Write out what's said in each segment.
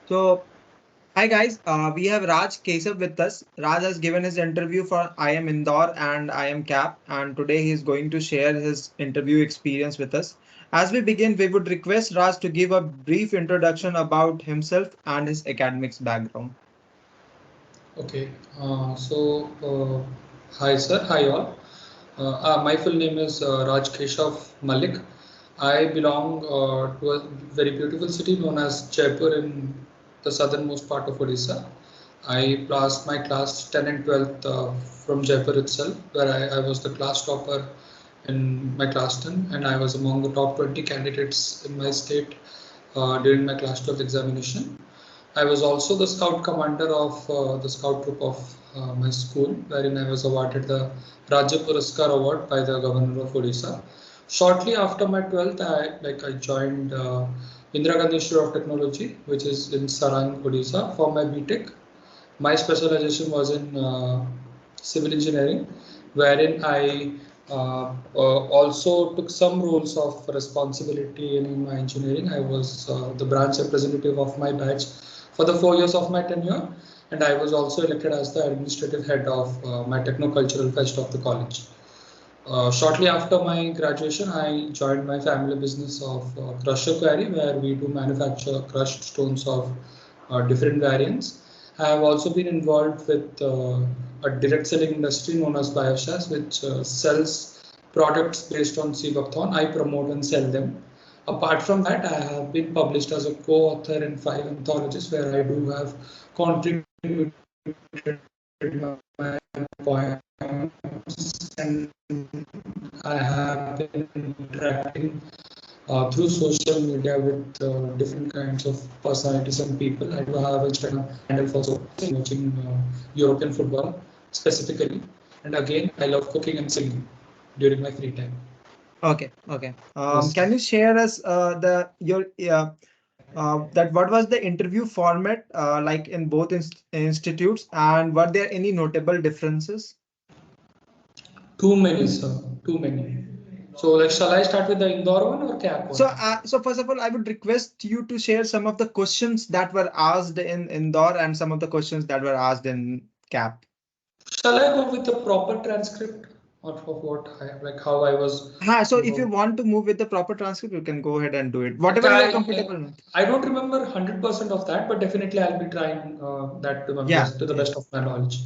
So, hi guys, we have Raj Keshav with us. Raj has given his interview for IIM Indore and IIM CAP, and today he is going to share his interview experience with us. As we begin, we would request Raj to give a brief introduction about himself and his academics background. Okay, hi sir, hi all. My full name is Raj Keshav Malik. I belong to a very beautiful city known as Jaipur in the southernmost part of Odisha. I passed my class 10 and 12th from Jaipur itself, where I was the class topper in my class 10, and I was among the top 20 candidates in my state during my class 12 examination. I was also the scout commander of the scout troop of my school, wherein I was awarded the Rajya Puraskar Award by the Governor of Odisha. Shortly after my 12th, I joined Indira Gandhi Institute of Technology, which is in Sarang, Odisha, for my BTech. My specialization was in civil engineering, wherein I also took some roles of responsibility in my engineering. I was the branch representative of my batch for the 4 years of my tenure, and I was also elected as the administrative head of my techno-cultural fest of the college. Shortly after my graduation, I joined my family business of crusher quarry, where we do manufacture crushed stones of different variants. I have also been involved with a direct selling industry known as Bioshas, which sells products based on seabuckthorn. I promote and sell them. Apart from that, I have been published as a co-author in 5 anthologies where I do have contributed my poems, and I have been interacting through social media with different kinds of personalities and people. I do have Instagram handle for so watching European football specifically. And again, I love cooking and singing during my free time. Okay, okay. Yes. Can you share us the your that what was the interview format like in both institutes, and were there any notable differences? Too many, sir. Too many. So, like, shall I start with the indoor one or cap So, one? so first of all, I would request you to share some of the questions that were asked in Indore and some of the questions that were asked in CAP. Shall I go with the proper transcript of what I like how I was? So if you want to move with the proper transcript, you can go ahead and do it. Like Whatever you are comfortable with. I don't remember 100% of that, but definitely I'll be trying that to my Yeah, best, to the yeah. best of my knowledge.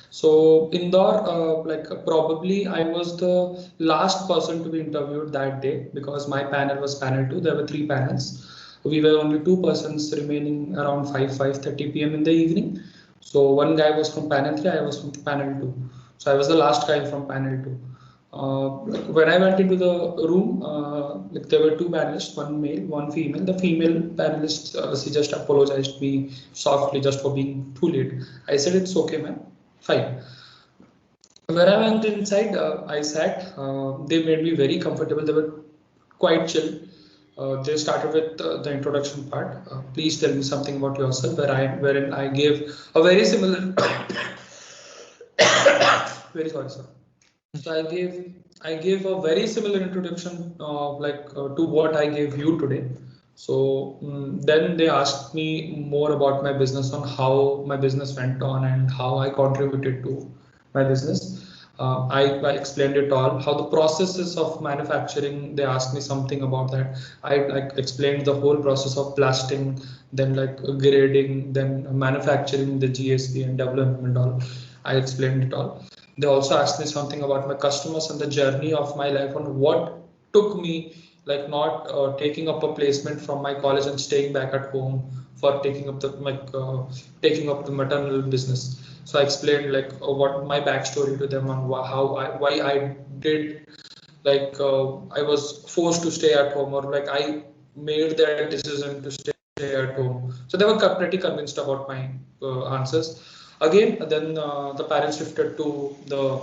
So Indore, probably I was the last person to be interviewed that day because my panel was panel two. There were three panels. We were only two persons remaining around 5:30 p.m. in the evening. So one guy was from panel three, I was from panel two. So I was the last guy from panel two. When I went into the room, there were two panelists, one male, one female. The female panelist, she just apologized me softly just for being too late. I said, "It's okay, ma'am, fine." When I went inside, I sat. They made me very comfortable. They were quite chill. They started with the introduction part. Please tell me something about yourself, wherein I gave a very similar. Very sorry, sir. So I gave a very similar introduction to what I gave you today. So then they asked me more about my business, on how my business went on and how I contributed to my business. I explained it all, how the processes of manufacturing. They asked me something about that. I like explained the whole process of blasting, then like grading, then manufacturing, the GSP and development and all. I explained it all. They also asked me something about my customers and the journey of my life, on what took me like not taking up a placement from my college and staying back at home for taking up the maternal business. So I explained what my backstory to them, and why I did I was forced to stay at home, or like I made that decision to stay at home. So they were pretty convinced about my answers. Again, then the parents shifted to the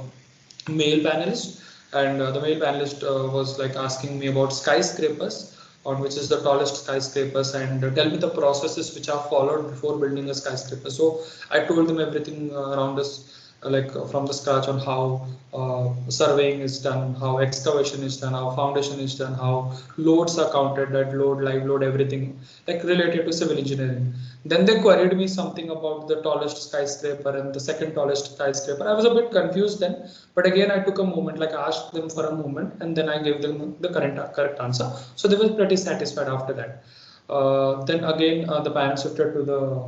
male panelist, and the male panelist was like asking me about skyscrapers, on which is the tallest skyscrapers, and tell me the processes which are followed before building a skyscraper. So I told them everything around us. from the scratch on how surveying is done, how excavation is done, how foundation is done, how loads are counted, that load, live load, everything like related to civil engineering. Then they queried me something about the tallest skyscraper and the second tallest skyscraper. I was a bit confused then, but again I took a moment, like I asked them for a moment, and then I gave them the correct answer. So they were pretty satisfied after that. Then again, the panel shifted to the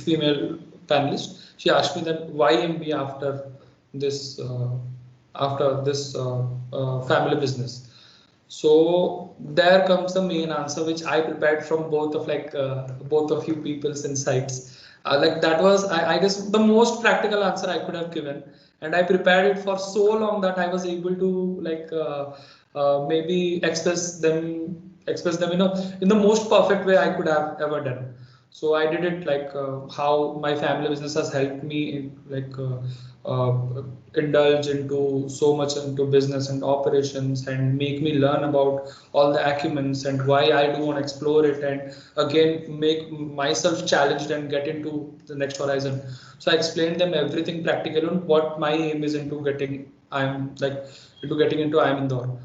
female panelist. She asked me that why MBA this uh, after this family business. So there comes the main answer, which I prepared from both of you people's insights. That was, I guess, the most practical answer I could have given, and I prepared it for so long that I was able to maybe express them in the most perfect way I could have ever done. So I did it how my family business has helped me indulge into so much into business and operations and make me learn about all the acumens and why I do want to explore it, and again make myself challenged and get into the next horizon. So I explained them everything practical on what my aim is into getting into IIM Indore.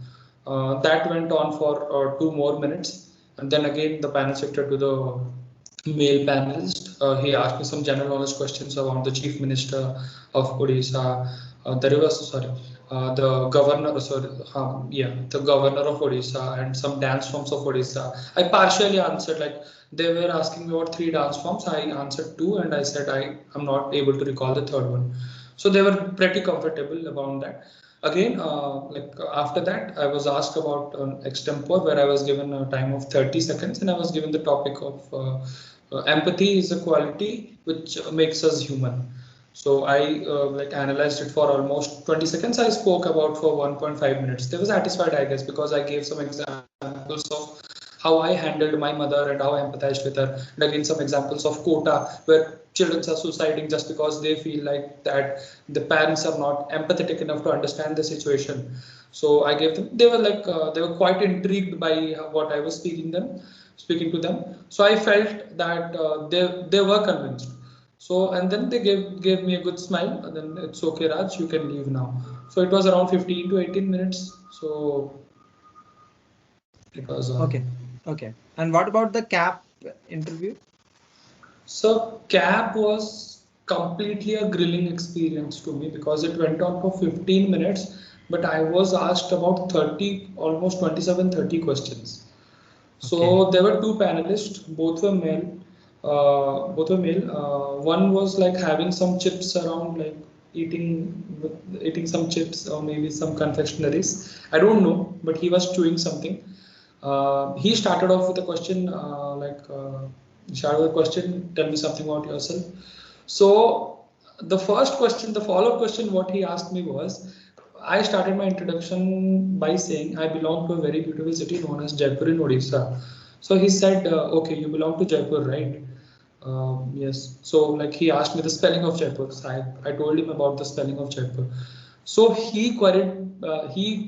That went on for 2 more minutes, and then again the panel shifted to the male panelist. He asked me some general knowledge questions around the Chief Minister of Odisha, the governor, the governor of Odisha, and some dance forms of Odisha. I partially answered, like they were asking me about 3 dance forms. I answered 2, and I said I am not able to recall the third one. So they were pretty comfortable around that. Again, after that, I was asked about extempore, where I was given a time of 30 seconds, and I was given the topic of empathy is a quality which makes us human. So I analyzed it for almost 20 seconds. I spoke about for 1.5 minutes. They were satisfied, I guess, because I gave some examples of how I handled my mother and how I empathized with her. And again, some examples of quota where children are suiciding just because they feel like that the parents are not empathetic enough to understand the situation. So I gave them. They were quite intrigued by what I was speaking to them. So I felt that they were convinced. So and then they gave me a good smile. And then it's okay, Raj, you can leave now. So it was around 15 to 18 minutes. So it was. Okay. Okay. And what about the CAP interview? So CAP was completely a grilling experience to me because it went on for 15 minutes, but I was asked about 30, almost 27, 30 questions. So Okay. there were 2 panelists, both were male. One was like having some chips around, like eating some chips or maybe some confectionaries. I don't know, but he was chewing something. He started off with a question tell me something about yourself. So the first question, the follow-up question, what he asked me was, I started my introduction by saying I belong to a very beautiful city known as Jaipur in Odisha. So he said, okay, you belong to Jaipur, right? Yes. So like he asked me the spelling of Jaipur. So I told him about the spelling of Jaipur. So he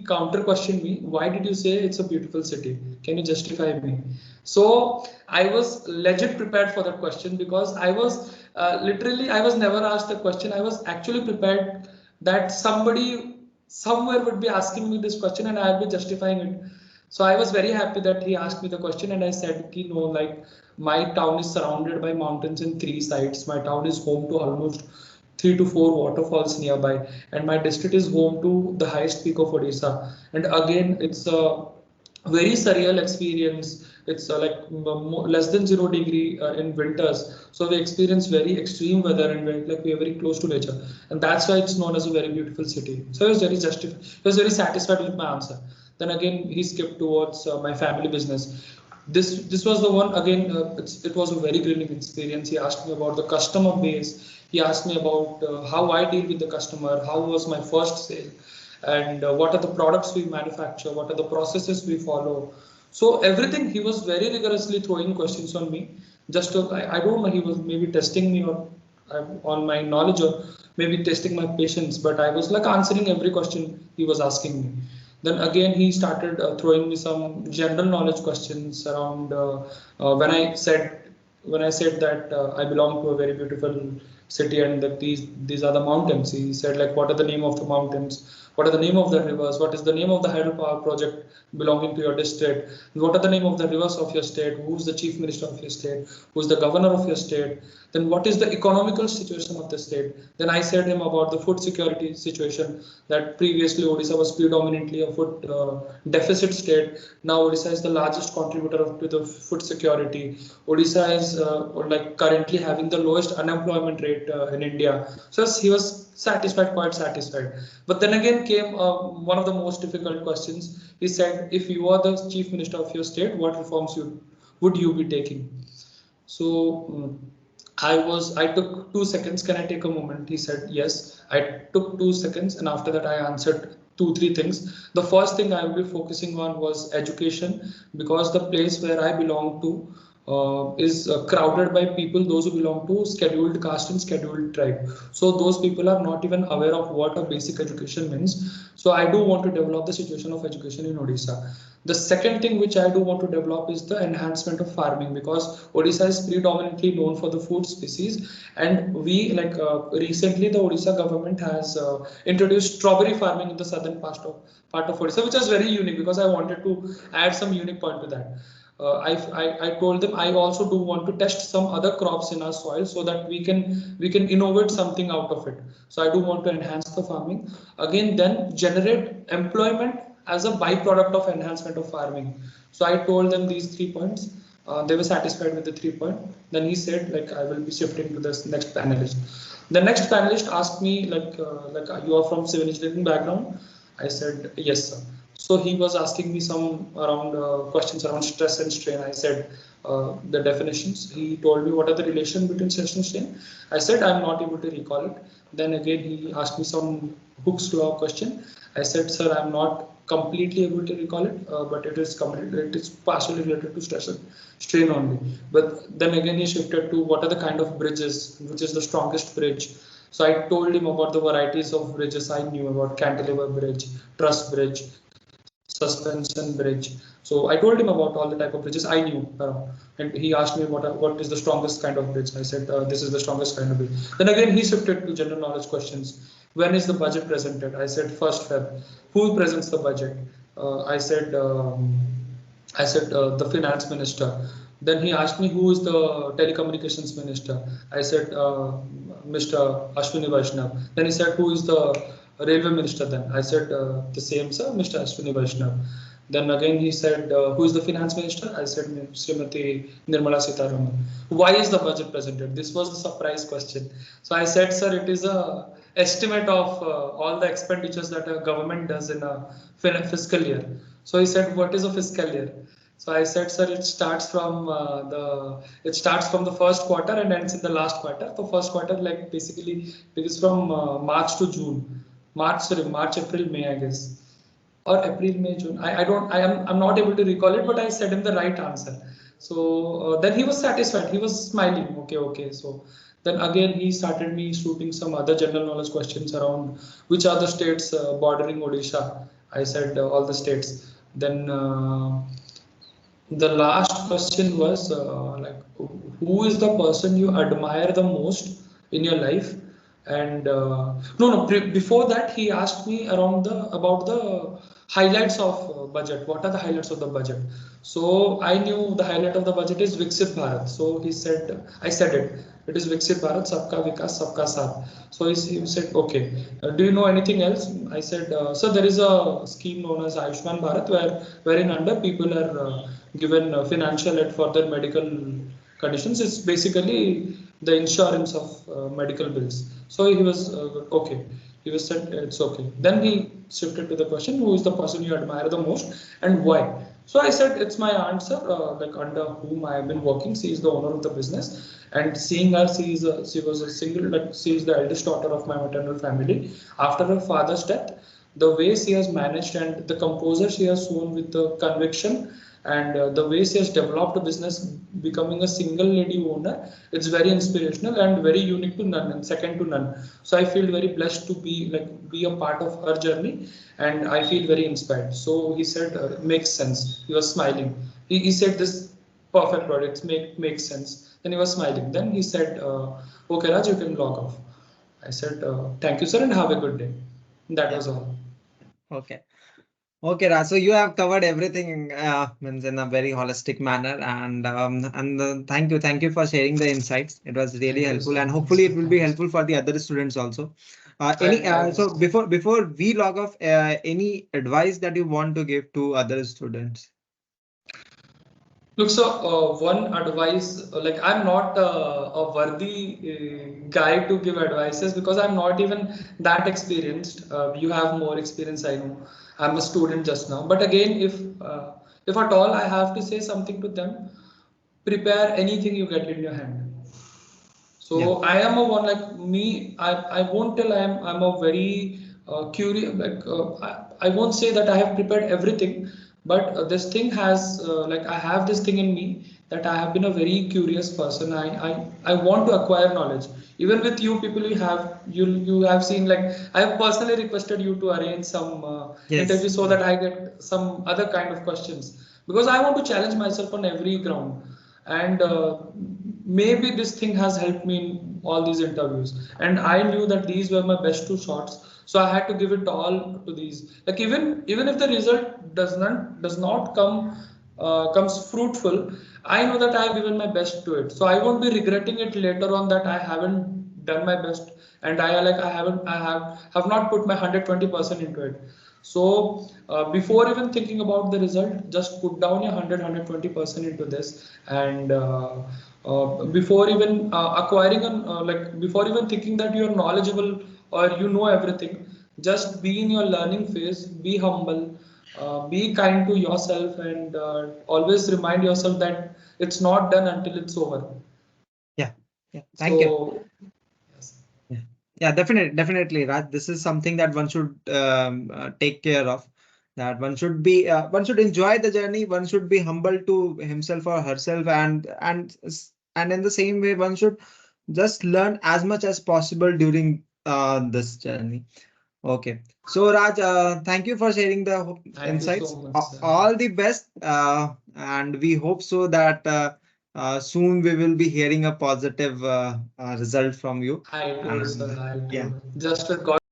counter questioned me. Why did you say it's a beautiful city? Can you justify me? So I was legit prepared for that question because I was I was never asked the question. I was actually prepared that somebody somewhere would be asking me this question and I'll be justifying it. So I was very happy that he asked me the question, and I said, no, like my town is surrounded by mountains in 3 sides. My town is home to almost 3 to 4 waterfalls nearby, and my district is home to the highest peak of Odisha. And again, it's a very surreal experience. It's less than 0 degree in winters, so we experience very extreme weather, and we are very close to nature, and that's why it's known as a very beautiful city. So I was very justified. I was very satisfied with my answer. Then again, he skipped towards my family business. This was the one again. It was a very grilling experience. He asked me about the customer base. He asked me about how I deal with the customer, how was my first sale, and what are the products we manufacture, what are the processes we follow. So everything, he was very rigorously throwing questions on me. I don't know, he was maybe testing me on my knowledge, or maybe testing my patience, but I was like answering every question he was asking me. Then again, he started throwing me some general knowledge questions around when I said when I said that I belong to a very beautiful city and that these are the mountains, he said like, what are the name of the mountains? What are the name of the rivers? What is the name of the hydropower project belonging to your district? What are the name of the rivers of your state? Who's the chief minister of your state? Who's the governor of your state? Then what is the economical situation of the state? Then I said him about the food security situation, that previously Odisha was predominantly a food deficit state. Now Odisha is the largest contributor to the food security. Odisha is like currently having the lowest unemployment rate in India. So yes, he was satisfied, quite satisfied. But then again came one of the most difficult questions. He said, if you are the chief minister of your state, what reforms would you be taking? So I took 2 seconds. Can I take a moment? He said, yes. I took 2 seconds, and after that, I answered two, three things. The first thing I will be focusing on was education, because the place where I belong to is crowded by people, those who belong to scheduled caste and scheduled tribe. So those people are not even aware of what a basic education means. So I do want to develop the situation of education in Odisha. The second thing which I do want to develop is the enhancement of farming, because Odisha is predominantly known for the food species, and we like recently the Odisha government has introduced strawberry farming in the southern part of Odisha, which is very unique because I wanted to add some unique point to that. I told them I also do want to test some other crops in our soil so that we can innovate something out of it. So I do want to enhance the farming again, then generate employment as a byproduct of enhancement of farming. So I told them these 3 points. They were satisfied with the 3 point. Then he said like, I will be shifting to this next panelist. The next panelist asked me like, you are from civil engineering background? I said yes, sir. So he was asking me some around questions around stress and strain. I said the definitions. He told me what are the relation between stress and strain. I said I'm not able to recall it. Then again he asked me some Hooke's law question. I said, sir, I'm not completely able to recall it, but it is partially related to stress and strain only. But then again he shifted to what are the kind of bridges, which is the strongest bridge. So I told him about the varieties of bridges I knew about: cantilever bridge, truss bridge, suspension bridge. So I told him about all the type of bridges I knew around, and he asked me what is the strongest kind of bridge. I said this is the strongest kind of bridge. Then again he shifted to general knowledge questions. When is the budget presented? I said first Feb. Who presents the budget? I said the finance minister. Then he asked me who is the telecommunications minister. I said Mr. Ashwini Vaishnav. Then he said who is the railway minister then? I said the same sir, Mr. Ashwini Vaishnav. Then again he said who is the finance minister? I said Srimati Nirmala Sitharaman. Why is the budget presented? This was the surprise question. So I said, sir, it is a estimate of all the expenditures that a government does in a fiscal year. So he said, what is a fiscal year? So I said, sir, it starts from the first quarter and ends in the last quarter. The first quarter, like basically, it is from March to June, March, April, May, I guess, or April, May, June. I'm not able to recall it, but I said him the right answer. So then he was satisfied. He was smiling. Okay, okay. So then again he started me shooting some other general knowledge questions around which are the states bordering Odisha. I said all the states. Then the last question was like, who is the person you admire the most in your life? And before that he asked me around the about the highlights of budget. What are the highlights of the budget? So I knew the highlight of the budget is Viksit Bharat. So he said, I said it is Viksit Bharat, Sabka Vikas, Sabka Saath. So he said, okay, do you know anything else? I said, so there is a scheme known as Ayushman Bharat, wherein under people are given financial aid for their medical conditions. It's basically the insurance of medical bills. So he was okay. He was said it's okay. Then he shifted to the question, who is the person you admire the most and why? So I said it's my answer, like under whom I have been working. She is the owner of the business, and seeing her, she was a single, like she is the eldest daughter of my maternal family. After her father's death, the way she has managed and the composure she has shown with the conviction, and the way she has developed a business, becoming a single lady owner, it's very inspirational and very unique to none and second to none. So I feel very blessed to be a part of her journey, and I feel very inspired. So he said makes sense. He was smiling. He said this perfect products makes sense. Then he was smiling. Then he said, "Okay, Raj, you can log off." I said, "Thank you, sir, and have a good day." That Yeah. was all. Okay. Okay, Raj. So you have covered everything means in a very holistic manner, and thank you for sharing the insights. It was really Thank you helpful, so and much. hopefully it will be helpful for the other students also. Any I so before we log off, any advice that you want to give to other students? Look, so one advice, like I'm not a worthy guy to give advices because I'm not even that experienced. You have more experience, I know. I'm a student just now. But again, if at all I have to say something to them, prepare anything you get in your hand. Yeah. So I am a one like me. I won't tell I'm a very curious like I won't say that I have prepared everything, but this thing has like I have this thing in me that I have been a very curious person. I want to acquire knowledge. Even with you people, you have seen like I have personally requested you to arrange some Yes. interview so that I get some other kind of questions because I want to challenge myself on every ground and maybe this thing has helped me in all these interviews and I knew that these were my best two shots, so I had to give it all to these. Like even if the result does not comes fruitful, I know that I have given my best to it, so I won't be regretting it later on that I haven't done my best and I have not put my 120% into it. So before even thinking about the result, just put down your 120% into this, and before even acquiring like before even thinking that you are knowledgeable or you know everything, just be in your learning phase, be humble, be kind to yourself, and always remind yourself that it's not done until it's over. Yeah. Yeah. Thank you. So yes. Yeah, yeah, definitely, Raj. This is something that one should take care of. That one should enjoy the journey. One should be humble to himself or herself, and in the same way, one should just learn as much as possible during this journey. Okay. So Raj, thank you for sharing the Thank you so insights. much, sir. All the best, and we hope so that soon we will be hearing a positive result from you. I too, sir. And I yeah. too. Just with God's